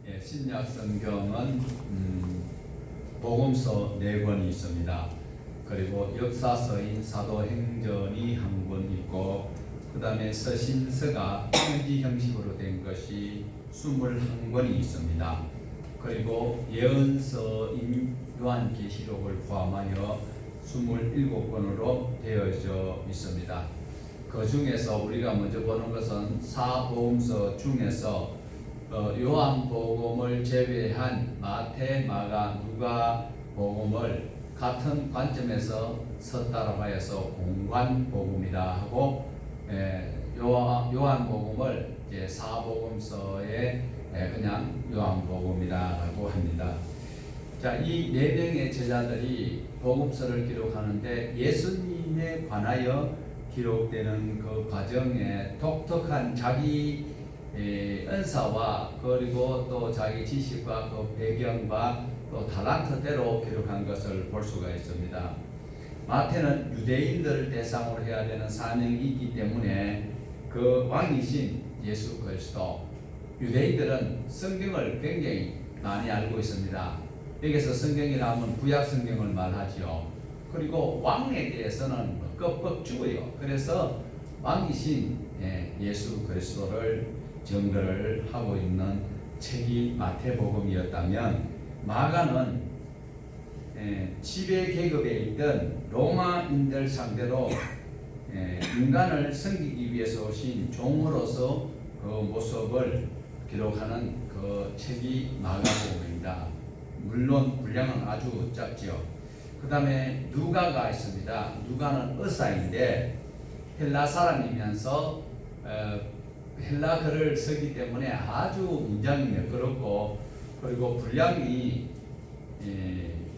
신약 성경은 복음서 4권이 있습니다. 그리고 역사서인 사도행전이 한 권 있고, 그 다음에 서신서가 편지 형식으로 된 것이 21권이 있습니다. 그리고 예언서인 요한계시록을 포함하여 27권으로 되어져 있습니다. 그 중에서 우리가 먼저 보는 것은 사복음서 중에서 요한복음을 제외한 마태, 마가, 누가 복음을 같은 관점에서 섰다라고 하여서 공관복음이라 하고, 요한복음을 사복음서에 그냥 요한복음이라고 합니다. 자, 이 4명의 제자들이 복음서를 기록하는데 예수님에 관하여 기록되는 그 과정에 독특한 자기 은사와 그리고 또 자기 지식과 그 배경과 또 달란트대로 기록한 것을 볼 수가 있습니다. 마태는 유대인들을 대상으로 해야 되는 사명이 있기 때문에 그 왕이신 예수 그리스도, 유대인들은 성경을 굉장히 많이 알고 있습니다. 여기서 성경이라 하면 구약 성경을 말하죠. 그리고 왕에 대해서는 껍벅 죽어요. 그래서 왕이신 예수 그리스도를 증거를 하고 있는 책이 마태복음이었다면, 마가는 지배 계급에 있던 로마인들 상대로 인간을 섬기기 위해서 오신 종으로서 그 모습을 기록하는 그 책이 마가복음입니다. 물론 분량은 아주 작죠. 그 다음에 누가가 있습니다. 누가는 의사인데 헬라 사람이면서 헬라 글을 쓰기 때문에 아주 문장이 매끄럽고, 그리고 분량이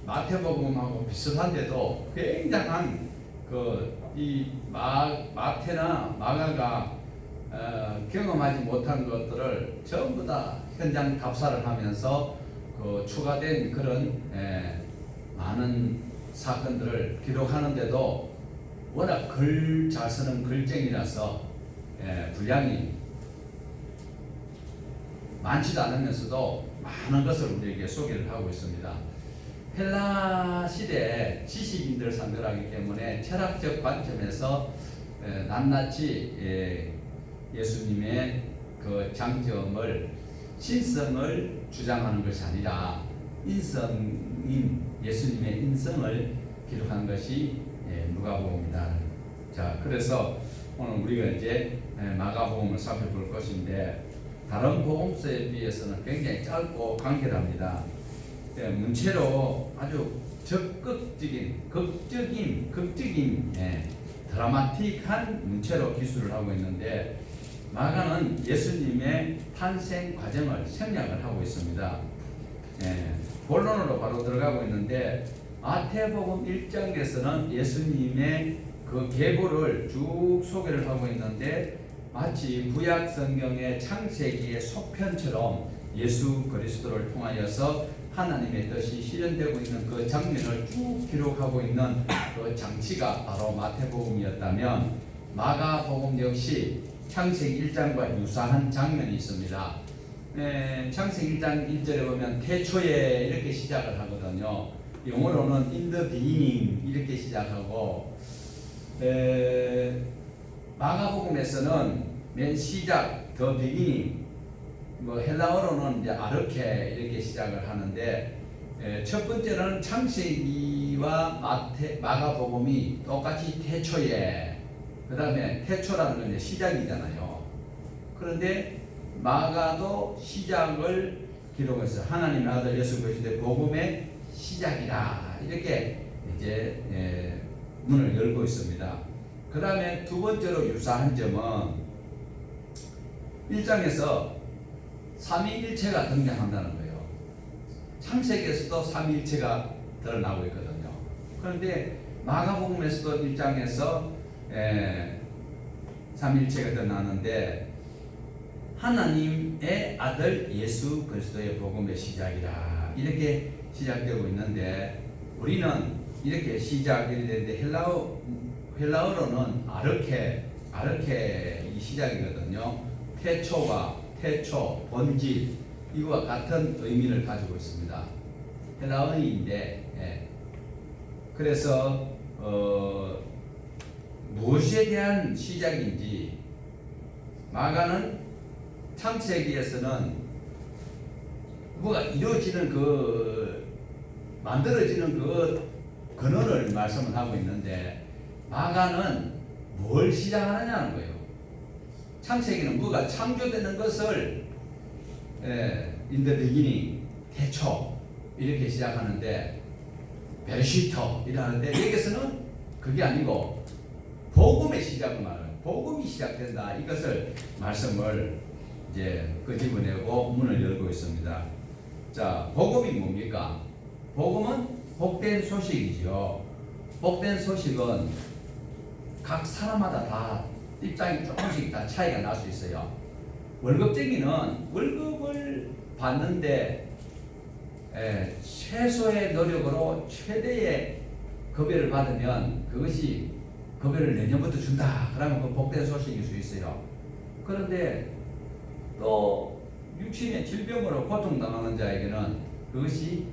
마태복음하고 비슷한데도 굉장한 이 마태나 마가가 경험하지 못한 것들을 전부 다 현장 답사를 하면서 추가된 그런 많은 사건들을 기록하는데도 워낙 글 잘 쓰는 글쟁이라서 분량이 많지도 않으면서도 많은 것을 우리에게 소개를 하고 있습니다. 헬라 시대 지식인들 상대로 하기 때문에 철학적 관점에서 낱낱이 예수님의 그 장점을, 신성을 주장하는 것이 아니라 인성인 예수님의 인성을 기록한 것이 누가복음이다. 자, 그래서 오늘 우리가 이제 마가복음을 살펴볼 것인데, 다른 복음서에 비해서는 굉장히 짧고 간결합니다. 문체로 아주 적극적인, 극적인 드라마틱한 문체로 기술을 하고 있는데, 마가는 예수님의 탄생 과정을 생략을 하고 있습니다. 본론으로 바로 들어가고 있는데, 마태복음 1장에서는 예수님의 그 계보를 쭉 소개를 하고 있는데, 마치 구약 성경의 창세기의 속편처럼 예수 그리스도를 통하여서 하나님의 뜻이 실현되고 있는 그 장면을 쭉 기록하고 있는 그 장치가 바로 마태복음이었다면, 마가복음 역시 창세기 1장과 유사한 장면이 있습니다. 창세기 1장 1절에 보면 태초에 이렇게 시작을 하거든요. 영어로는 in the beginning 이렇게 시작하고, 마가복음에서는 맨 시작 the beginning, 헬라어로는 이제 아르케 이렇게 시작을 하는데, 첫 번째는 창세기와 마가복음이 똑같이 태초에, 그 다음에 태초라는 건 이제 시작이잖아요. 그런데 마가도 시작을 기록했어요. 하나님의 아들 예수 그리스도의 복음의 시작이라 이렇게 이제 문을 열고 있습니다. 그 다음에 두 번째로 유사한 점은 1장에서 삼위일체가 등장한다는 거예요. 창세기에서도 삼위일체가 드러나고 있거든요. 그런데 마가복음에서도 1장에서 삼위일체가 드러나는데, 하나님의 아들 예수 그리스도의 복음의 시작이라 이렇게 시작되고 있는데, 우리는 이렇게 시작이 되는데 헬라어로는 아르케 이 시작이거든요. 태초, 본질, 이거와 같은 의미를 가지고 있습니다. 헬라어인데 그래서 무엇에 대한 시작인지 마가는 창세기에서는 뭐가 이루어지는 만들어지는 근원을 말씀을 하고 있는데 마가는 뭘 시작하느냐는 거예요. 창세기는 뭐가 창조되는 것을 in the beginning, 태초 이렇게 시작하는데 베르시터 이라는데 여기서는 그게 아니고 복음의 시작을 말해요. 복음이 시작된다. 이것을 말씀을 이제 끄집어내고 문을 열고 있습니다. 자, 복음이 뭡니까? 복음은 복된 소식이죠. 복된 소식은 각 사람마다 다 입장이 조금씩 다 차이가 날 수 있어요. 월급쟁이는 월급을 받는데 최소의 노력으로 최대의 급여를 받으면 그것이 급여를 내년부터 준다. 그러면 그 복된 소식일 수 있어요. 그런데 또 육신의 질병으로 고통당하는 자에게는 그것이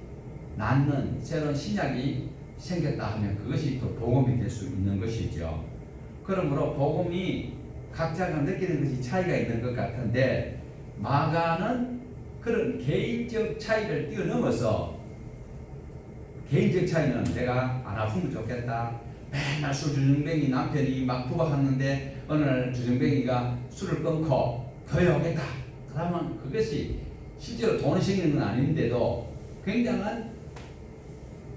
낫는 새로운 신약이 생겼다 하면 그것이 또 복음이 될 수 있는 것이죠. 그러므로 복음이 각자가 느끼는 것이 차이가 있는 것 같은데 마가는 그런 개인적 차이를 뛰어넘어서 개인적 차이는 내가 안 아프면 좋겠다. 맨날 술 주정뱅이 남편이 막 구박하는데 어느 날 주정뱅이가 술을 끊고 교회 오겠다. 그러면 그것이 실제로 돈을 생기는 건 아닌데도 굉장한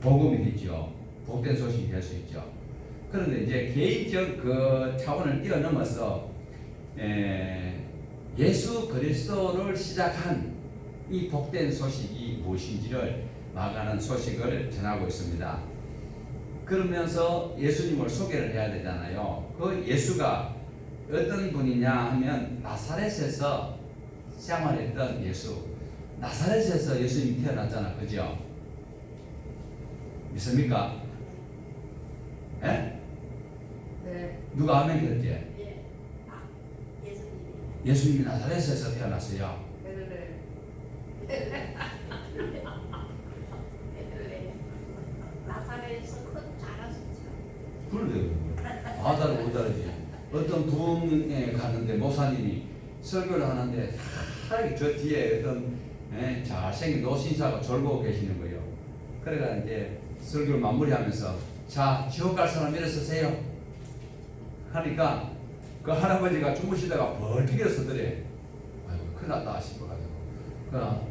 복음이 되죠. 복된 소식이 될 수 있죠. 그런데 이제 개인적 그 차원을 뛰어넘어서 예수 그리스도를 시작한 이 복된 소식이 무엇인지를 마가는 소식을 전하고 있습니다. 그러면서 예수님을 소개를 해야 되잖아요. 그 예수가 어떤 분이냐 하면 나사렛에서 생활했던 예수. 나사렛에서 예수님이 태어났잖아. 그죠? 믿습니까? 예? 네. 누가 아멘 그랬지? 예. 예수님이 나사렛에서 태어났어요. 네. 나사렛에서 큰 자랐었죠. 그러게요. 다르고 못 다르지. 어떤 부흥에 가는데 목사님이 설교를 하는데 저 뒤에 어떤 잘생긴 노신사가 졸고 계시는 거예요. 그래가 이제 설교를 마무리하면서 자, 지옥 갈 사람 일어서세요 하니까 그 할아버지가 주무시다가 벌떡 일어서더래. 아이고 큰일 났다 싶어가지고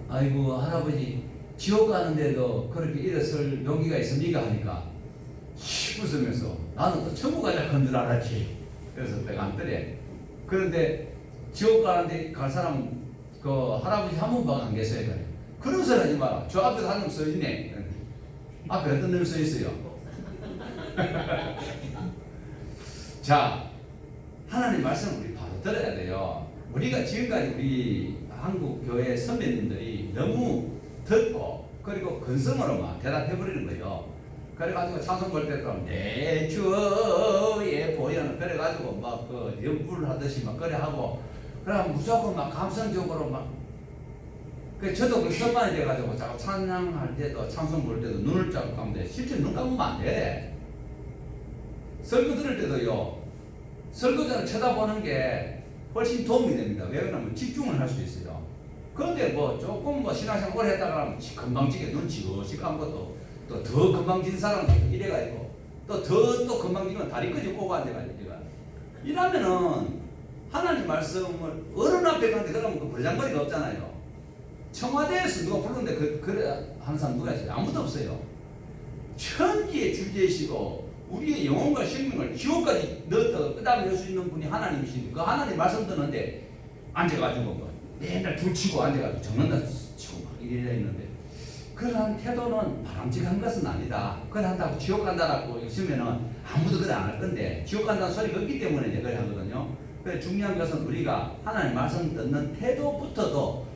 아이고 할아버지 지옥 가는데도 그렇게 일어설 용기가 있습니까? 하니까 씩 웃으면서 나는 또 천국 가자 건줄 알았지. 그래서 내가 안 뜨래. 그런데 지옥 가는데 갈 사람 그 할아버지 한 분밖에 안 계세요. 그래. 그런 소리 하지 마라. 저 앞에서 한 명 서 있네. 앞에 어떤 놈이 서 있어요? 자, 하나님 말씀을 우리 바로 들어야 돼요. 우리가 지금까지 우리 한국 교회 선배님들이 너무 듣고 그리고 근성으로만 대답해버리는 거예요. 그래가지고 찬송 볼 때도 내 주에 보이는 그래가지고 막 그 연불 하듯이 막 그래 하고 그럼 무조건 막 감성적으로 막 저도 그 습관이 돼가지고 자꾸 찬양할 때도 찬송 볼 때도 눈을 자꾸 감으면 돼. 실제 눈 감으면 안 돼. 설교 들을 때도요. 설교자를 쳐다보는 게 훨씬 도움이 됩니다. 왜 그러냐면 집중을 할 수 있어요. 그런데 뭐 조금 뭐 신앙생활 오래 했다 그러면 금방지게 눈 지그시 감고 또 더 금방진 사람도 이래가 있고 또 더 금방지면 다리 끄지 꼬고 앉아가지고 이러면은 하나님 말씀을 어른 앞에 가는데 그러면 그 벌장거리가 없잖아요. 청와대에서 누가 부르는데 그래 하는 사람 누가 있어요? 아무도 없어요. 천지의 주제이시고 우리의 영혼과 생명을 지옥까지 넣었다 끄다가 열 수 있는 분이 하나님이시니 그 하나님 말씀 듣는데 앉아가지고 뭐 맨날 둘치고 앉아가지고 적는다 치고 막 이래 있는데 그러한 태도는 바람직한 것은 아니다. 그래 한다고 지옥 간다라고 있으면은 아무도 그래 안 할 건데 지옥 간다는 소리가 없기 때문에 이제 그래 하거든요. 그래 중요한 것은 우리가 하나님 말씀 듣는 태도부터도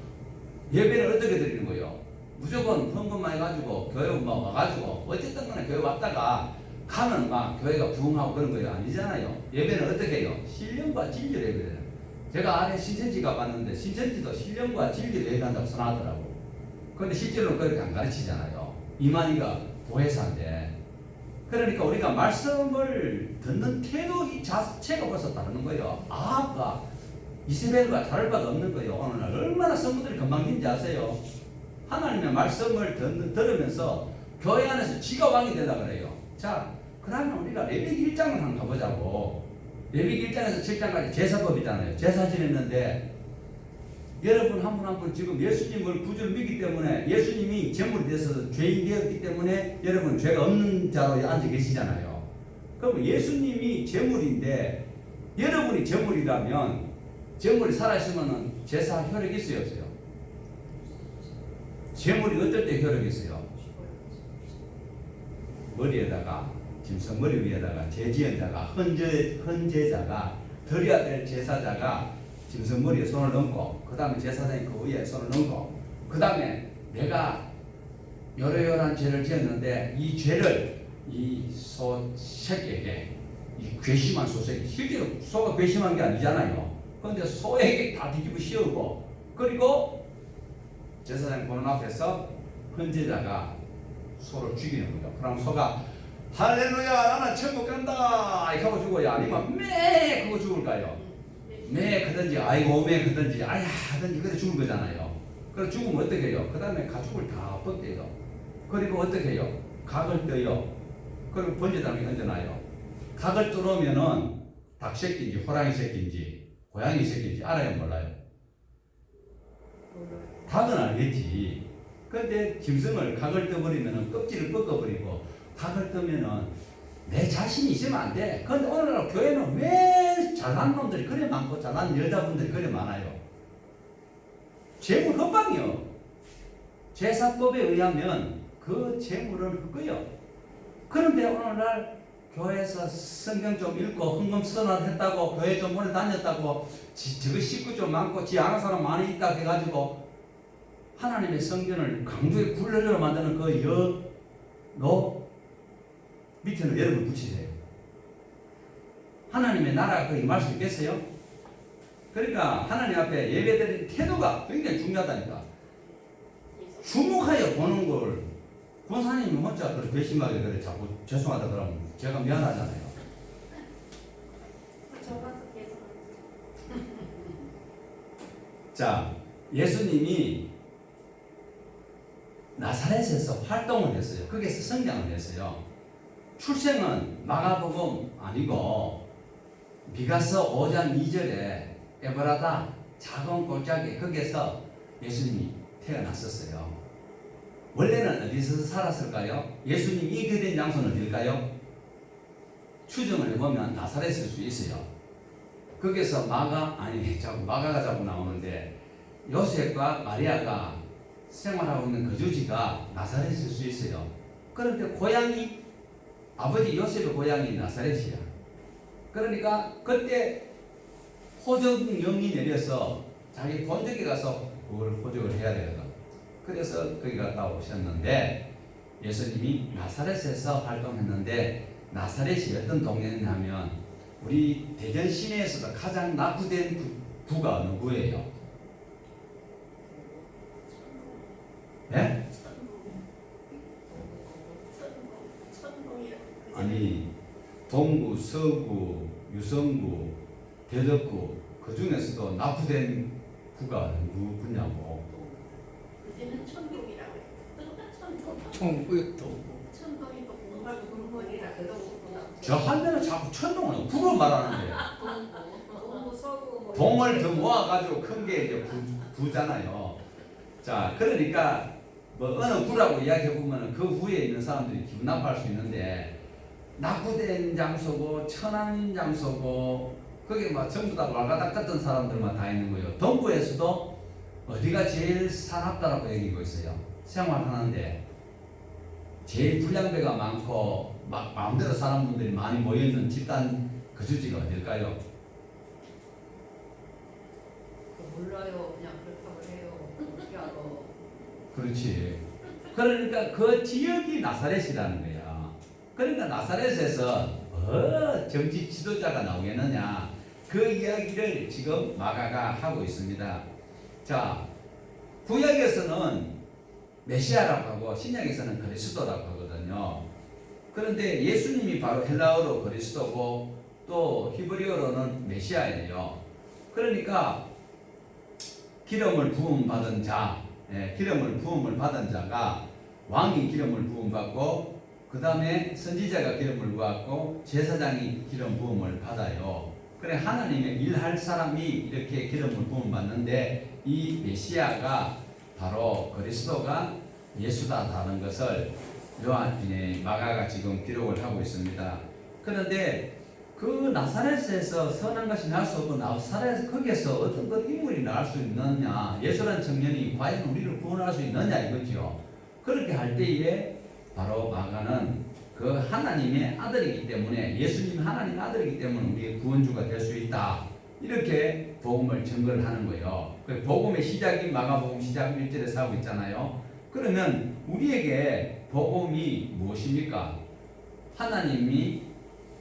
예배를 어떻게 드리는 거예요? 무조건 헌금만 해가지고 교회 뭐 와가지고 어쨌든 간에 교회 왔다가 가면 막 교회가 부흥하고 그런 거예요? 아니잖아요. 예배는 어떻게 해요? 신령과 진리로 예배를 해요. 제가 안에 신천지 가봤는데 신천지도 신령과 진리를 얘기한다고 선하더라고. 근데 실제로는 그렇게 안 가르치잖아요. 이만희가 보혜사인데. 그러니까 우리가 말씀을 듣는 태도 이 자체가 벌써 다르는 거예요. 아합과 이스라엘과 다를 바가 없는 거예요. 오늘날 얼마나 성도들이 건방진지 아세요? 하나님의 말씀을 들으면서 교회 안에서 지가 왕이 되다 그래요. 자, 그러면 우리가 레위기 1장을 한번 가보자고. 레위기 1장에서 7장까지 제사법이잖아요. 제사 지냈는데 여러분 한 분 한 분 지금 예수님을 구주를 믿기 때문에 예수님이 제물이 돼서 죄인 되었기 때문에 여러분 죄가 없는 자로 앉아 계시잖아요. 그럼 예수님이 제물인데 여러분이 제물이라면 제물이 살아있으면 제사 효력이 있어요 없어요? 제물이 어떨 때 효력이 있어요? 머리에다가 짐승 머리 위에다가 제지연자가 헌제자가 드려야 될 제사자가 짐승 머리에 손을 얹고 그 다음에 제사장이 그 위에 손을 얹고 그 다음에 내가 요러요러한 죄를 지었는데 이 죄를 이 소 새끼에게 이 괘씸한 소새끼 실제로 소가 괘씸한 게 아니잖아요. 그런데 소에게 다 뒤집어 씌우고 그리고 제사장 보는 앞에서 헌제자가 소를 죽이는 거죠. 그럼 소가 할렐루야 나는 천국 간다 이렇게 하고 죽어요? 아니면 매 그거 죽을까요? 매 그든지 아이고 매 그든지 아야 하든지 그래 죽을 거잖아요. 그래 죽으면 어떻게 해요? 그 다음에 가죽을 다 벗겨요. 그리고 어떻게 해요? 각을 떠요. 그리고 번제단에 얹어놔요. 각을 뚫으면은 닭 새끼인지 호랑이 새끼인지 고양이 새끼인지 알아요 몰라요? 닭은 알겠지. 근데 짐승을 각을 떠버리면은 껍질을 벗겨버리고 각을 뜨면은 내 자신이 있으면 안 돼. 근데 오늘날 교회는 왜 잘난 놈들이 그래 많고 잘난 여자분들이 그래 많아요? 재물 헛방이요. 제사법에 의하면 그 재물은 헛거요. 그런데 오늘날 교회에서 성경 좀 읽고 헌금 선언했다고 교회 좀 오래 다녔다고 저거 식구 좀 많고 지 아는 사람 많이 있다 해가지고 하나님의 성전을 강조에 굴러려 만드는 그 밑에는 여러분 붙이세요. 하나님의 나라가 거기 임할 수 있겠어요? 그러니까 하나님 앞에 예배드리는 태도가 굉장히 중요하다니까. 주목하여 보는 걸 권사님이 혼자 그렇게 괘씸하게 그래 자꾸 죄송하다 그러면 제가 미안하잖아요. 자, 예수님이 나사렛에서 활동을 했어요. 거기서 성장을 했어요. 출생은 마가복음 아니고 미가서 5장 2절에 에브라다 작은 골짜기 거기에서 예수님이 태어났었어요. 원래는 어디서 살았을까요? 예수님이 잉태된 장소는 어딜까요? 추정을 해보면 나사렛일 수 있어요. 거기서 마가가 자꾸 나오는데 요셉과 마리아가 생활하고 있는 거주지가 나사렛일 수 있어요. 그런데 고향이 아버지 요셉의 고향이 나사렛이야. 그러니까 그때 호적령이 내려서 자기 본적에 가서 그걸 호적을 해야 되거든. 그래서 거기 갔다 오셨는데 예수님이 나사렛에서 활동했는데 나사렛이 어떤 동네냐면 우리 대전 시내에서도 가장 낙후된 구가 어느 구예요? 네? 아니 동구, 서구, 유성구, 대덕구 그 중에서도 낙후된 구가 누구냐고. 그때는 천동이라고 해요. 천국도 천동이 또 공부하고 공부하니라 그러고 저 한면은 자꾸 천동을 구로 말하는데 동부 서구 뭐 동을 더 모아가지고 큰 게 이제 구잖아요. 자, 그러니까 뭐 어느 구라고 이야기해보면 그 구에 있는 사람들이 기분 나빠할 수 있는데 낙후된 장소고 천한 장소고 그게 막 전부 다 왈가닥 같은 사람들만 다 있는 거예요. 동구에서도 어디가 제일 사납다라고 얘기하고 있어요. 생활하는데 제일 불량배가 많고 막 마음대로 사는 분들이 많이 모여있는 집단 거주지가 어딜까요? 몰라요. 그냥 그렇다고 해요. 어떻게 알아? 그렇지. 그러니까 그 지역이 나사렛이라는 거야. 그러니까 나사렛에서 정치 지도자가 나오겠느냐. 그 이야기를 지금 마가가 하고 있습니다. 자, 구약에서는 메시아라고 하고 신약에서는 그리스도라고 하거든요. 그런데 예수님이 바로 헬라어로 그리스도고 또 히브리어로는 메시아예요. 그러니까 기름을 부음받은 자, 기름을 부음을 받은 자가 왕이 기름을 부음받고 그 다음에 선지자가 기름을 받고 제사장이 기름 부음을 받아요. 그래 하나님의 일할 사람이 이렇게 기름을 부음받는데 이 메시아가 바로 그리스도가 예수다라는 것을 마가가 지금 기록을 하고 있습니다. 그런데 그 나사렛에서 선한 것이 날 수 없고 나사렛 거기에서 어떤 그 인물이 나올 수 있느냐, 예수라는 청년이 과연 우리를 구원할 수 있느냐 이거죠. 그렇게 할 때에 바로 마가는 그 하나님의 아들이기 때문에, 예수님 하나님의 아들이기 때문에 우리의 구원주가 될 수 있다, 이렇게 복음을 증거를 하는 거예요. 그 복음의 시작이 마가복음 시작 1절에서 하고 있잖아요. 그러면 우리에게 복음이 무엇입니까? 하나님이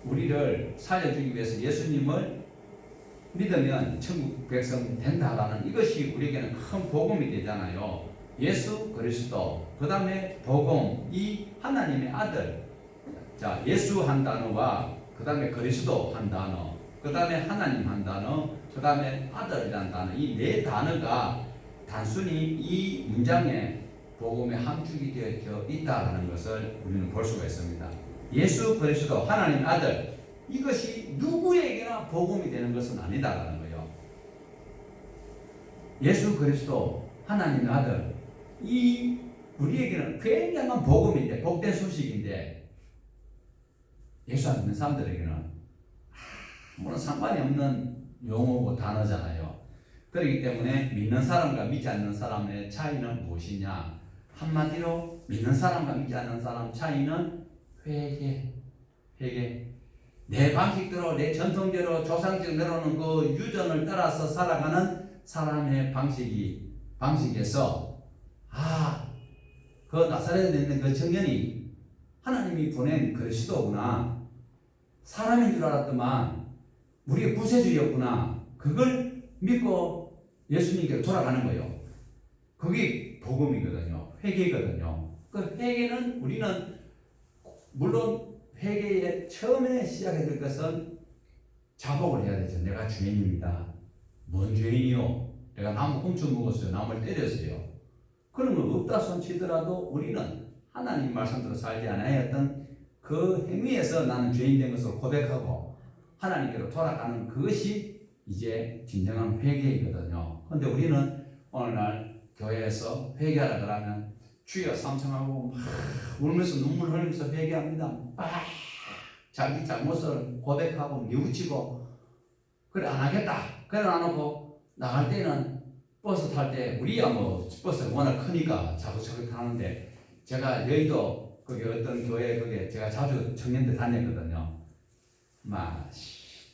우리를 살려주기 위해서 예수님을 믿으면 천국 백성 된다라는 이것이 우리에게는 큰 복음이 되잖아요. 예수 그리스도, 그 다음에 복음, 이 하나님의 아들. 자, 예수 한 단어와 그 다음에 그리스도 한 단어, 그 다음에 하나님 한 단어, 그 다음에 아들이란 단어, 이 네 단어가 단순히 이 문장에 복음의 함축이 되어 있다는 것을 우리는 볼 수가 있습니다. 예수 그리스도 하나님 아들, 이것이 누구에게나 복음이 되는 것은 아니다라는 거예요. 예수 그리스도 하나님 아들, 이 우리에게는 굉장한 복음인데, 복된 소식인데, 예수 안 믿는 사람들에게는 아무런 상관이 없는 용어고 단어잖아요. 그렇기 때문에 믿는 사람과 믿지 않는 사람의 차이는 무엇이냐? 한마디로 믿는 사람과 믿지 않는 사람 차이는 회개. 내 방식대로, 내 전통대로 조상적 내려오는 그 유전을 따라서 살아가는 사람의 방식에서 그 나사렛에 있는 그 청년이 하나님이 보낸 그리스도구나, 사람인 줄 알았더만 우리의 구세주였구나, 그걸 믿고 예수님께 돌아가는 거예요. 그게 복음이거든요. 회개거든요. 그 회개는 우리는 물론 회개의 처음에 시작해야 될 것은 자복을 해야 되죠. 내가 죄인입니다. 뭔 죄인이요? 내가 나무 훔쳐먹었어요. 남을 때렸어요. 그러면 없다 손치더라도 우리는 하나님 말씀대로 살지 않았던 그 행위에서 나는 죄인 된 것을 고백하고 하나님께로 돌아가는 그것이 이제 진정한 회개이거든요. 그런데 우리는 오늘날 교회에서 회개하라 그러면 주여 삼청하고 막 울면서 눈물 흘리면서 회개합니다. 막 자기 잘못을 고백하고 뉘우치고 그래 안 하겠다. 그래 안 하고 나갈 때는 버스 탈 때 우리야 뭐 버스가 워낙 크니까 자꾸 저렇게 타는데, 제가 여의도 거기 어떤 교회 거기에 제가 자주 청년들 다녔거든요. 막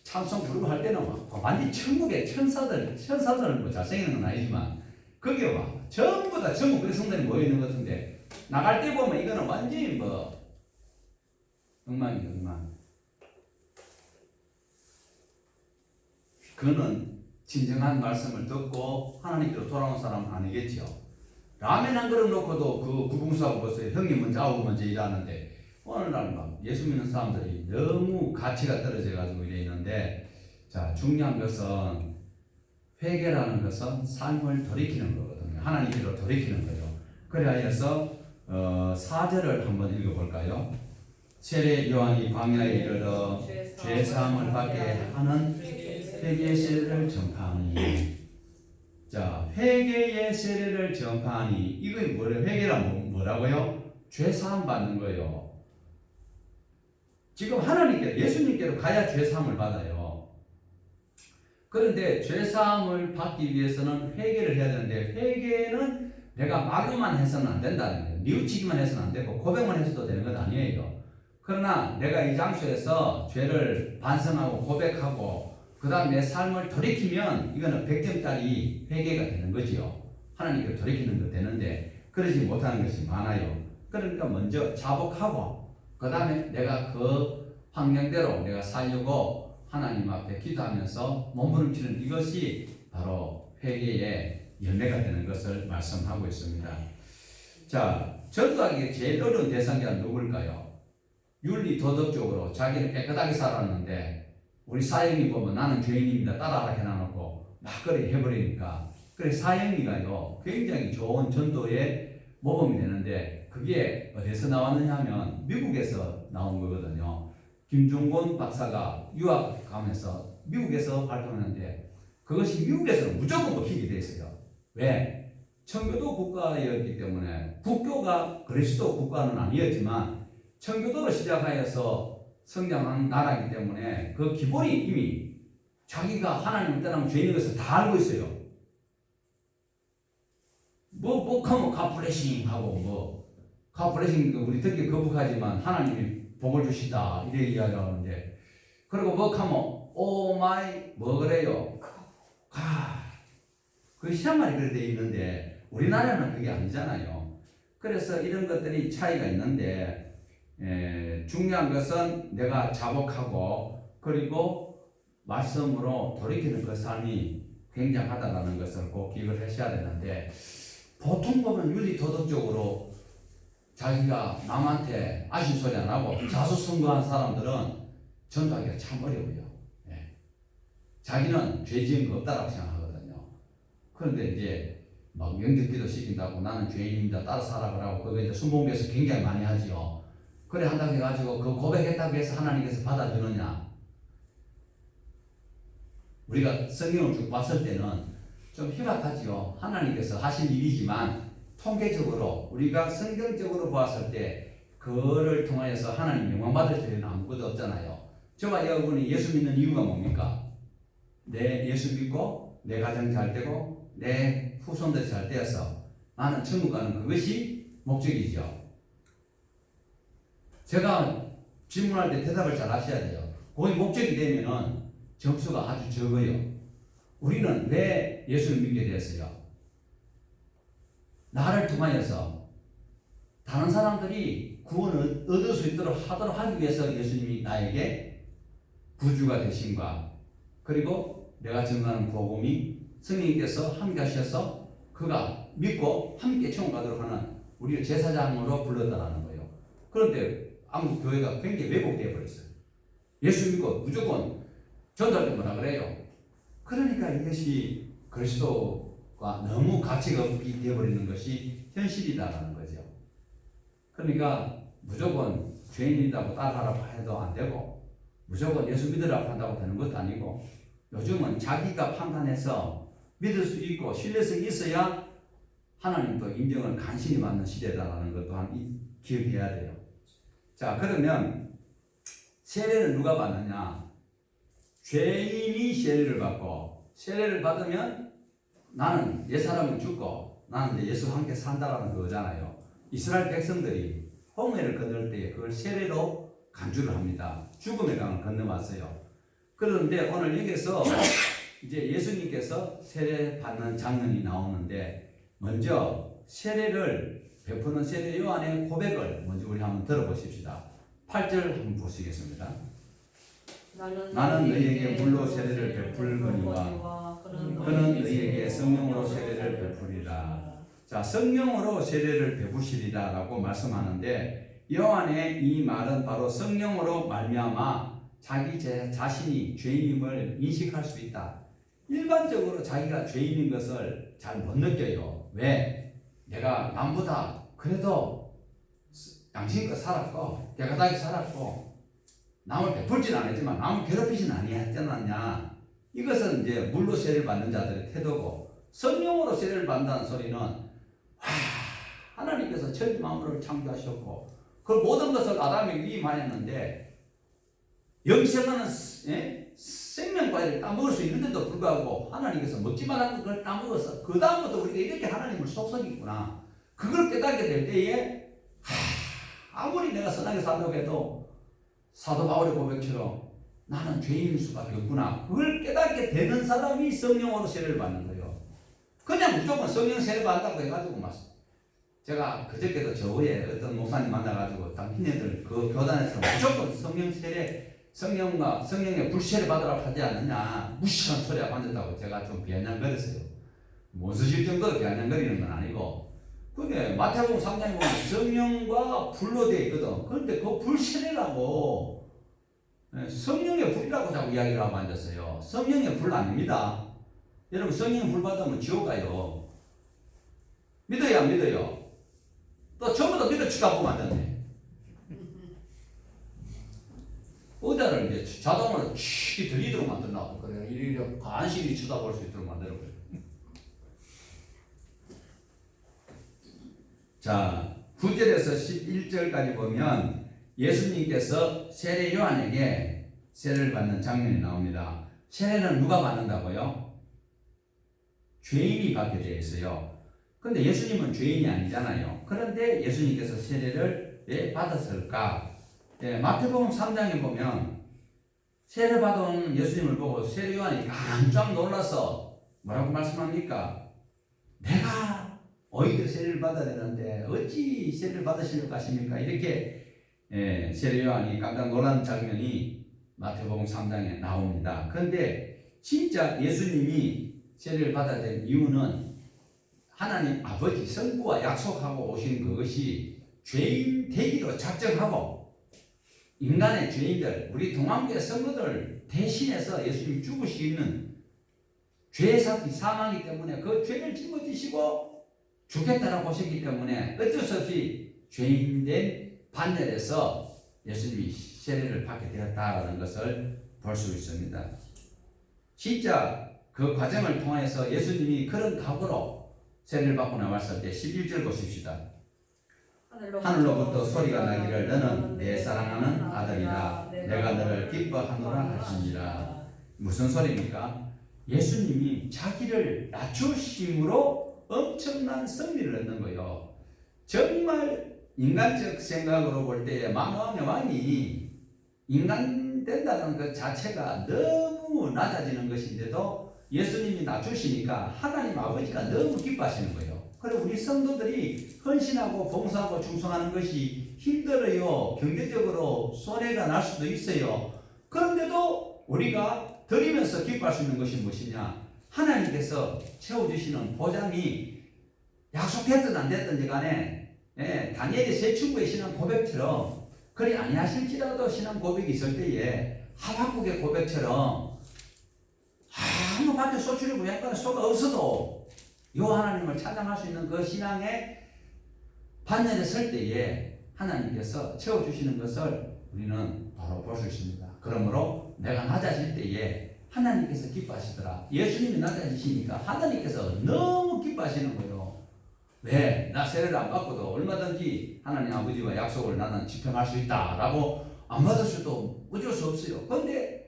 찬송 부르고 할 때는 막 완전 천국의 천사들은 뭐 잘생기는 건 아니지만 거기에 막 전부 다 전국 그 성들이 모여 있는 것 같은데, 나갈 때 보면 이거는 완전히 뭐 엉망이에요. 그는 진정한 말씀을 듣고 하나님께로 돌아온 사람은 아니겠죠. 라면 한 그릇 놓고도 그 구봉수하고 벌써 형이 먼저 아우고 먼저 일하는데, 오늘날 막 예수 믿는 사람들이 너무 가치가 떨어져 가지고 이래 있는데, 자, 중요한 것은 회개라는 것은 삶을 돌이키는 거거든요. 하나님께로 돌이키는 거죠. 그래야 해서 4절을 한번 읽어볼까요? 세례 요한이 광야에 이르러 죄 사함을 받게 하는 회개의 세례를 전파하니. 자, 회개의 세례를 전파하니, 이거 뭐래? 회개란 뭐라고요? 죄 사함 받는 거예요. 지금 하나님께, 예수님께로 가야 죄 사함을 받아요. 그런데 죄 사함을 받기 위해서는 회개를 해야 되는데, 회개는 내가 말로만 해서는 안 된다는 거예요. 뉘우치기만 해서는 안 되고 고백만 해서도 되는 건 아니에요. 그러나 내가 이 장소에서 죄를 반성하고 고백하고 그 다음 내 삶을 돌이키면 이거는 100점짜리 회개가 되는 거지요. 하나님께 돌이키는 거 되는데 그러지 못하는 것이 많아요. 그러니까 먼저 자복하고 그 다음에 내가 그 환경대로 내가 살려고 하나님 앞에 기도하면서 몸부림치는 이것이 바로 회개의 열매가 되는 것을 말씀하고 있습니다. 자, 전도하기에 제일 어려운 대상자는 누굴까요? 윤리 도덕적으로 자기는 깨끗하게 살았는데 우리 사형이 보면 나는 죄인입니다 따라하라 해놔놓고 막걸리 해버리니까 그래 사형이가요 굉장히 좋은 전도의 모범이 되는데 그게 어디서 나왔느냐 하면 미국에서 나온 거거든요. 김종곤 박사가 유학 가면서 미국에서 발표했는데 그것이 미국에서는 무조건 먹히게 돼 있어요. 왜? 청교도 국가였기 때문에 국교가 그리스도 국가는 아니었지만 청교도로 시작하여서 성장한 나라이기 때문에 그 기본이 이미 자기가 하나님을 떠나면 죄인인 것을 다 알고 있어요. 하면 갓블레싱 하고 갓블레싱 우리 듣기 거북하지만 하나님이 복을 주시다 이래 이야기하는데 그리고 하면 오 마이 그래요? 그 시작말이 그렇게 되어 있는데 우리나라는 그게 아니잖아요. 그래서 이런 것들이 차이가 있는데 중요한 것은 내가 자복하고 그리고 말씀으로 돌이키는 그 삶이 굉장하다는 것을 꼭 기억을 하셔야 되는데 보통 보면 윤리 도덕적으로 자기가 남한테 아쉬운 소리 안 하고 자수성가한 사람들은 전도하기가 참 어려워요. 자기는 죄 지은 거 없다라고 생각하거든요. 그런데 이제 막 명절기도 시킨다고 나는 죄인입니다 따라 살아 그러고 그거 이제 순복음에서 굉장히 많이 하지요. 그래 한다고 해가지고 그 고백했다고 해서 하나님께서 받아주느냐? 우리가 성경을 쭉 봤을 때는 좀 희박하지요. 하나님께서 하신 일이지만 통계적으로 우리가 성경적으로 보았을 때 그를 통하여서 하나님 영광 받을 때는 아무것도 없잖아요. 저와 여러분이 예수 믿는 이유가 뭡니까? 내 예수 믿고 내 가정 잘 되고 내 후손들이 잘 되어서 나는 천국 가는 그것이 목적이죠. 제가 질문할 때 대답을 잘 하셔야 돼요. 거기 목적이 되면은 점수가 아주 적어요. 우리는 왜 예수를 믿게 되었어요? 나를 통하여서 다른 사람들이 구원을 얻을 수 있도록 하도록 하기 위해서 예수님이 나에게 구주가 되신과 그리고 내가 전하는 복음이 성령님께서 함께 하셔서 그가 믿고 함께 천국 가도록 하는 우리를 제사장으로 불렀다라는 거예요. 그런데 한국 교회가 굉장히 왜곡되어 버렸어요. 예수 믿고 무조건 전도할 때 뭐라 그래요? 그러니까 이것이 그리스도가 너무 가치가 없게 되어버리는 것이 현실이다라는 거죠. 그러니까 무조건 죄인이라고 따라하라고 해도 안 되고 무조건 예수 믿으라고 한다고 되는 것도 아니고 요즘은 자기가 판단해서 믿을 수 있고 신뢰성이 있어야 하나님도 인정을 간신히 받는 시대다라는 것 또한 기억해야 돼요. 자, 그러면 세례를 누가 받느냐? 죄인이 세례를 받고 세례를 받으면 나는 옛사람은 죽고 나는 예수와 함께 산다라는 거잖아요. 이스라엘 백성들이 홍해를 건널 때 그걸 세례로 간주를 합니다. 죽음의 강을 건너왔어요. 그런데 오늘 여기서 이제 예수님께서 세례 받는 장면이 나오는데 먼저 세례를 베푸는 세례 요한의 고백을 먼저 우리 한번 들어보십시다. 8절 한번 보시겠습니다. 나는 너희에게 물로 세례를 베풀거니와 그는 너희에게 성령으로 세례를 베풀리라. 자, 성령으로 세례를 베푸시리라 라고 말씀하는데 요한의 이 말은 바로 성령으로 말미암아 자기 자신이 죄인임을 인식할 수 있다. 일반적으로 자기가 죄인인 것을 잘 못 느껴요. 왜? 내가 남보다 그래도 양심껏 살았고 깨끗하게 살았고 남을 베풀지는 않았지만 남을 괴롭히지는 아니했잖냐. 이것은 이제 물로 세례를 받는 자들의 태도고 성령으로 세례를 받는다는 소리는 하나님께서 천지 만물을 창조하셨고 그 모든 것을 아담에게 위임하였는데 영생하는 생명과일을 따먹을 수 있는데도 불구하고 하나님께서 먹지 말라는 그걸 따먹어서 그 다음부터 우리가 이렇게 하나님을 속삭이구나. 그걸 깨닫게 될 때에 아무리 내가 선하게 살려고 해도 사도 바울의 고백처럼 나는 죄인일 수밖에 없구나. 그걸 깨닫게 되는 사람이 성령으로 세례를 받는 거예요. 그냥 무조건 성령 세례 받는다고 해가지고 막 제가 그저께도 저후에 어떤 목사님 만나가지고 당신네들 그 교단에서 무조건 성령 세례 성령의 불세를 받으라고 하지 않느냐 무식한 소리가 만든다고 제가 좀 비아냥거렸어요. 못 쓰실 정도로 비아냥거리는 건 아니고 그게 마태복음 3장에 보면 성령과 불로 되어 있거든. 그런데 그 불세례라고 성령의 불이라고 자꾸 이야기를 하고 앉았어요. 성령의 불 아닙니다. 여러분 성령의 불 받으면 지옥 가요. 믿어요 안 믿어요? 또 전부 다 믿어 쳐다보면 안 되네. 의자를 이제 자동으로 치 들이도록 만들라고 그래요. 이렇게 간신히 쳐다볼 수 있도록 만들어버려요. 자, 9절에서 11절까지 보면 예수님께서 세례 요한에게 세례를 받는 장면이 나옵니다. 세례는 누가 받는다고요? 죄인이 받게 되어 있어요. 근데 예수님은 죄인이 아니잖아요. 그런데 예수님께서 세례를 왜 받았을까? 마태복음 3장에 보면 세례 받은 예수님을 보고 세례 요한이 깜짝 놀라서 뭐라고 말씀합니까? 내가 어이들 세례를 받아야 되는데 어찌 세례를 받으시려고 하십니까? 이렇게 세례 요한이 깜짝 놀란 장면이 마태복음 3장에 나옵니다. 그런데 진짜 예수님이 세례를 받아야 될 이유는 하나님 아버지 성부와 약속하고 오신 그것이 죄인 되기로 작정하고 인간의 죄인들, 우리 동안교회 성도들 대신해서 예수님이 죽으시는 죄사기 사망이기 때문에 그 죄를 짊어지시고 죽겠다라고 하셨기 때문에 어쩔 수 없이 죄인된 반열에서 예수님이 세례를 받게 되었다라는 것을 볼 수 있습니다. 진짜 그 과정을 통해서 예수님이 그런 각오로 세례를 받고 나왔을 때 11절 보십시다. 하늘로부터 소리가 나기를 너는 내 사랑하는 아들이라 내가 너를 기뻐하노라 하시니라. 무슨 소리입니까? 예수님이 자기를 낮추심으로 엄청난 승리를 얻는 거예요. 정말 인간적 생각으로 볼 때에 만왕의 왕이 인간 된다는 것 자체가 너무 낮아지는 것인데도 예수님이 낮추시니까 하나님 아버지가 너무 기뻐하시는 거예요. 그리고 우리 성도들이 헌신하고 봉사하고 충성하는 것이 힘들어요. 경제적으로 손해가 날 수도 있어요. 그런데도 우리가 드리면서 기뻐할 수 있는 것이 무엇이냐? 하나님께서 채워주시는 보장이 약속했든 안 됐든지 간에 다니엘의 세 친구의 신앙 고백처럼 그리 아니하실지라도 신앙 고백이 있을 때에 하박국의 고백처럼 아무 밭에 소출이 구약관에 소가 없어도 요 하나님을 찬양할 수 있는 그 신앙의 반열에 설 때에 하나님께서 채워주시는 것을 우리는 바로 볼 수 있습니다. 그러므로 내가 낮아질 때에 하나님께서 기뻐하시더라. 예수님이 낮아지시니까 하나님께서 너무 기뻐하시는 거예요. 왜? 나 세례를 안 받고도 얼마든지 하나님 아버지와 약속을 나는 집행할 수 있다라고 안 받을 수도 어쩔 수 없어요. 그런데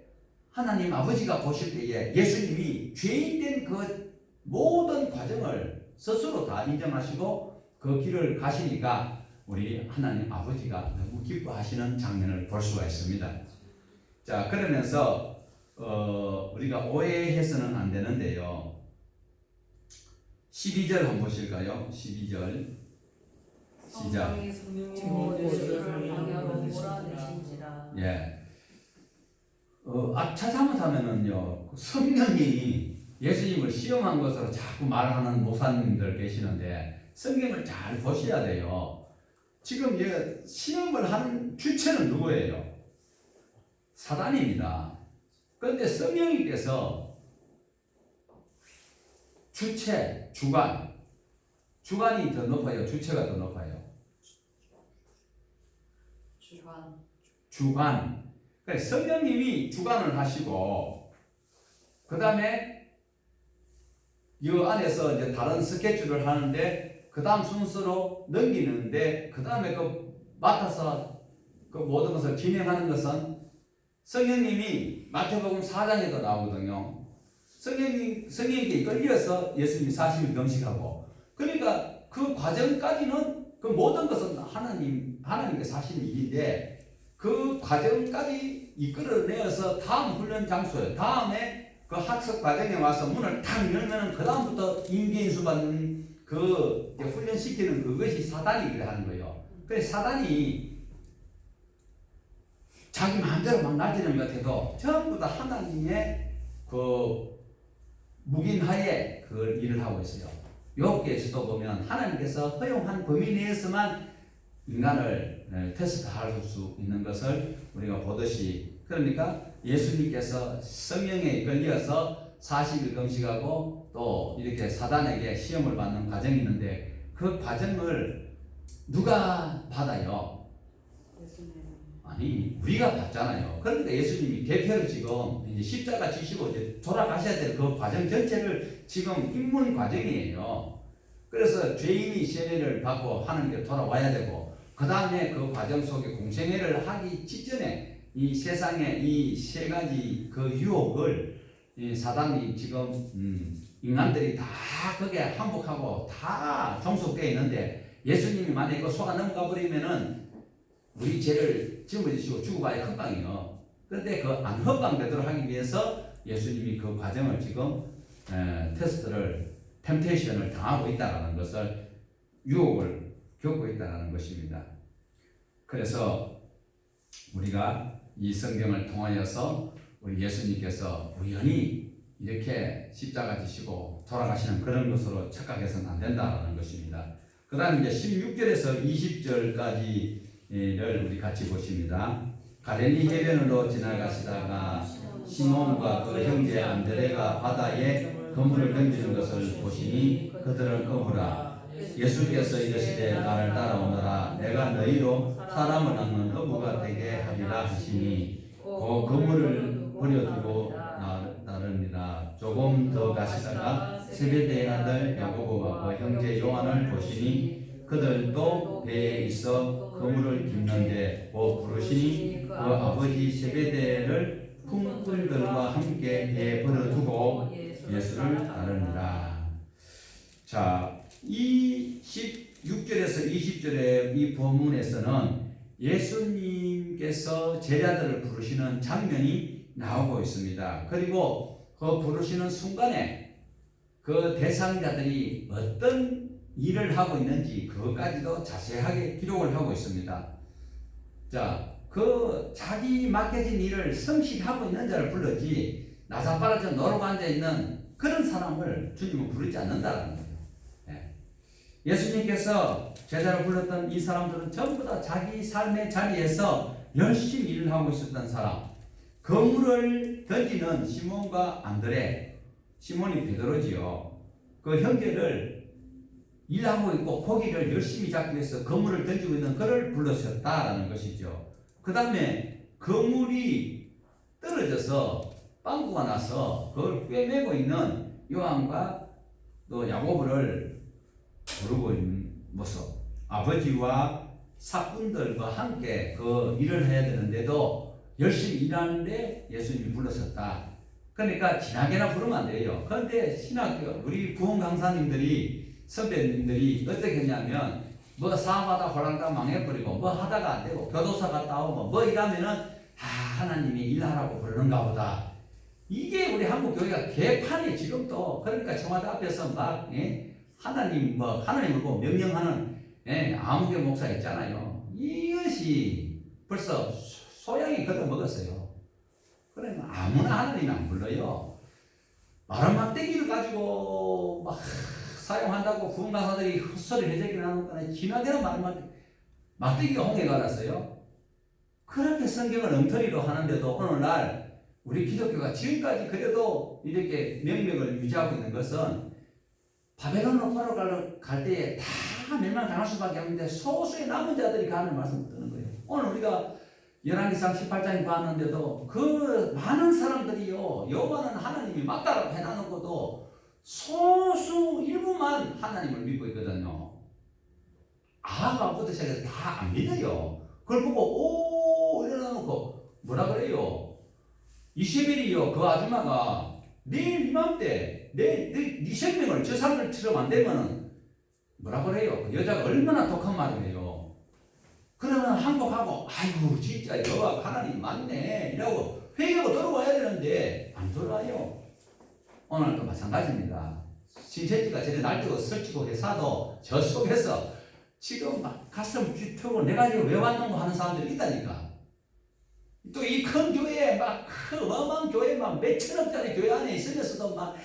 하나님 아버지가 보실 때에 예수님이 죄인된 그 모든 과정을 스스로 다 인정하시고 그 길을 가시니까 우리 하나님 아버지가 너무 기뻐하시는 장면을 볼 수가 있습니다. 자, 그러면서 우리가 오해해서는 안 되는데요. 12절 한번 보실까요? 12절 시작. 예. 앞차 잘못하면은요, 성령이 예수님을 시험한 것으로 자꾸 말하는 목사님들 계시는데 성경을 잘 보셔야 돼요. 지금 시험을 하는 주체는 누구예요? 사단입니다. 그런데 성령님께서 주체, 주관이 더 높아요? 주체가 더 높아요? 주관. 그러니까 성령님이 주관을 하시고 그 다음에 이 안에서 이제 다른 스케줄을 하는데 그 다음 순서로 넘기는데 그 다음에 맡아서 그 모든 것을 진행하는 것은 성령님이 마태복음 4장에도 나오거든요. 성령님께 이끌려서 예수님이 40일 금식하고 그러니까 그 과정까지는 그 모든 것은 하나님께서 하시는 일인데 그 과정까지 이끌어내어서 다음 훈련 장소에 다음에 그 학습 과정에 와서 문을 탁 열면은 그 다음부터 임기인수 받는 그 훈련시키는 그것이 사단이 그래 하는 거예요. 그래서 사단이 자기 마음대로 막 날뛰는 것 같아도 전부 다 하나님의 그 묵인하에 그 일을 하고 있어요. 욥기에서도 보면 하나님께서 허용한 범위 내에서만 인간을 테스트할 수 있는 것을 우리가 보듯이, 그러니까 예수님께서 성령에 이끌려서 40일 금식하고 또 이렇게 사단에게 시험을 받는 과정이 있는데 그 과정을 누가 받아요? 아니, 우리가 받잖아요. 그러니까 예수님이 대표로 지금 이제 십자가 지시고 이제 돌아가셔야 될 그 과정 전체를 지금 입문 과정이에요. 그래서 죄인이 세례를 받고 하나님께 돌아와야 되고, 그 다음에 그 과정 속에 공생애를 하기 직전에 이 세상에 이 세 가지 그 유혹을 이 사단이 지금 인간들이 다 거기에 항복하고 다 종속되어 있는데, 예수님이 만약에 그 속아 넘어가 버리면은 우리 죄를 짊어지시고 죽어봐야 헛방이요. 그런데 그 안 헛방되도록 하기 위해서 예수님이 그 과정을 지금 테스트를, 템테이션을 당하고 있다는 것을, 유혹을 겪고 있다는 것입니다. 그래서 우리가 이 성경을 통하여서 우리 예수님께서 우연히 이렇게 십자가 지시고 돌아가시는 그런 것으로 착각해서는 안 된다는 것입니다. 그 다음 이제 16절에서 20절까지를 우리 같이 보십니다. 가레니 해변으로 지나가시다가 시몬과 그 형제 안드레가 바다에 그물을 던지는 것을 보시니 그들은 어부라. 예수께서 이르시되 나를 따라오너라. 내가 너희로 사람을 낚는 어부가 되게 하리라 하시니 그 그물을 버려두고 나릅니다. 조금 더 가시다가 세베대의 아들 야고보와 그 형제 요한을 보시니 그들도 배에 있어 그물을 깁는데 부르시니 그 아버지 세베대를 품꾼들과 함께 배에 버려두고 예수를 따르니라. 자, 이 16절에서 20절의 이 본문에서는 예수님께서 제자들을 부르시는 장면이 나오고 있습니다. 그리고 그 부르시는 순간에 그 대상자들이 어떤 일을 하고 있는지 그것까지도 자세하게 기록을 하고 있습니다. 자, 그 자기 맡겨진 일을 성실하고 있는 자를 불렀지 나사바라져 놀고 앉아있는 그런 사람을 주님은 부르지 않는다는 거예요. 예수님께서 제자로 불렀던 이 사람들은 전부 다 자기 삶의 자리에서 열심히 일을 하고 있었던 사람. 그물을 던지는 시몬과 안드레, 시몬이 베드로지요. 그 형제를 일하고 있고 고기를 열심히 잡기 위해서 그물을 던지고 있는 그를 불렀었다라는 것이죠. 그 다음에 그물이 떨어져서 빵꾸가 나서 그걸 꿰매고 있는 요한과 또 야고보를 부르고 있는 모습. 아버지와 사꾼들과 함께 그 일을 해야 되는데도 열심히 일하는데 예수님이 불렀었다. 그러니까 지나게나 부르면 안 돼요. 그런데 신학교 우리 부흥 강사님들이 선배님들이 어떻게 했냐면 뭐 사업하다 홀랑당 망해버리고 뭐 하다가 안 되고 교도소 갔다 오고 뭐 이러면은 하나님이 일하라고 부르는가 보다. 이게 우리 한국 교회가 개판이 지금도. 그러니까 청와대 앞에서 막 하나님 하나님을 보고 명령하는 아무개 목사 있잖아요. 이것이 벌써 소양이 걷어 먹었어요. 그러면 아무나 하나님 안 불러요. 마른 막대기를 가지고 막 사용한다고 부흥가사들이 헛소리 해제기를 하는 거는 지나대로 마른 막대기가 홍해 갈았어요. 그렇게 성경을 엉터리로 하는데도 오늘날 우리 기독교가 지금까지 그래도 이렇게 명맥을 유지하고 있는 것은 바벨론으로 걸어갈 때에 다 멸망당할 수밖에 없는데 소수의 남은 자들이 가는 말씀을 듣는 거예요. 오늘 우리가 열왕기상 18장에 봤는데도 그 많은 사람들이요, 여호와는 하나님이 맞다라고 해놔놓고도 소수 일부만 하나님을 믿고 있거든요. 아하가부터 시작해서 다 안 믿어요. 그걸 보고 오 이러놓고 뭐라 그래요? 이세벨이요, 그 아줌마가 내일 이맘때 네 생명을 저 사람들처럼 안 되면은 뭐라 그래요? 그 여자가 얼마나 독한 말이에요. 그러면 항복하고 아이고 진짜 여호와 하나님 맞네 이라고 회개하고 돌아와야 되는데 안 돌아와요. 오늘도 마찬가지입니다. 신세지가 저리 날뛰고 설치고 회사도 저 속에서 지금 막 가슴 뒤트고 내가 지금 왜 왔는고 하는 사람들이 있다니까. 또 이 큰 교회에 막 큰 어마어마한 교회 막 몇천억짜리 교회 안에 있으면서도 막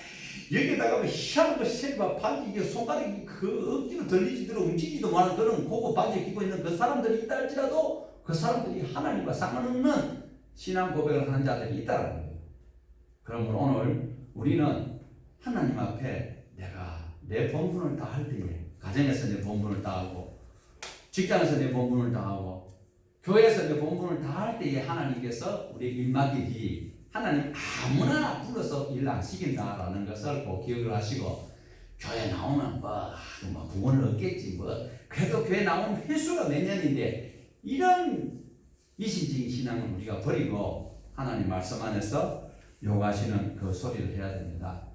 여기다가 뭐 희한한 거 세바 반지 이게 손가락이 그 억지로 들리지도 움직이지도 않은 그런 고급 반지 끼고 있는 그 사람들이 있다 할지라도 그 사람들이 하나님과 상관없는 신앙 고백을 하는 자들이 있다는 거예요. 그러므로 오늘 우리는 하나님 앞에 내가 내 본분을 다할 때에 가정에서 내 본분을 다하고 직장에서 내 본분을 다하고 교회에서 내 본분을 다할 때에 하나님께서 우리 일 맡기지 하나님 아무나 불러서 일 안 시킨다라는 것을 꼭 기억을 하시고 교회 나오면 뭐 구원을 얻겠지 뭐 그래도 교회 나오는 횟수가 몇 년인데 이런 미신적인 신앙은 우리가 버리고 하나님 말씀 안에서 요구하시는 그 소리를 해야 됩니다.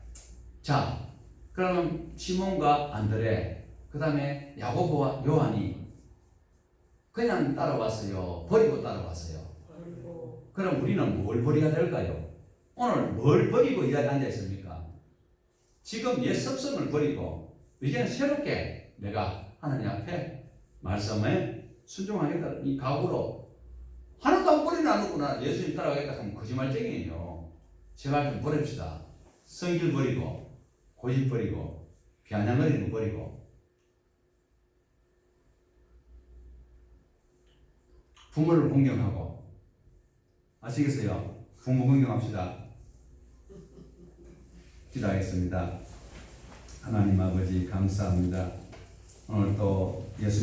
자, 그러면 시몬과 안드레 그 다음에 야고보와 요한이 그냥 따라왔어요? 버리고 따라왔어요? 그럼 우리는 뭘 버리가 될까요? 오늘 뭘 버리고 이 자리에 앉아 있습니까? 지금 옛 습성을 버리고 이제는 새롭게 내가 하나님 앞에 말씀에 순종하겠다 이 각오로 하나도 안 버리는 않았구나 예수님 따라가겠다 하면 거짓말쟁이에요. 제발 좀 버립시다. 성질 버리고 고집 버리고 비아냥거리는 거 버리고 부모를 공경하고 아시겠어요? 부모 공경합시다. 기도하겠습니다. 하나님 아버지 감사합니다. 오늘 또 예수님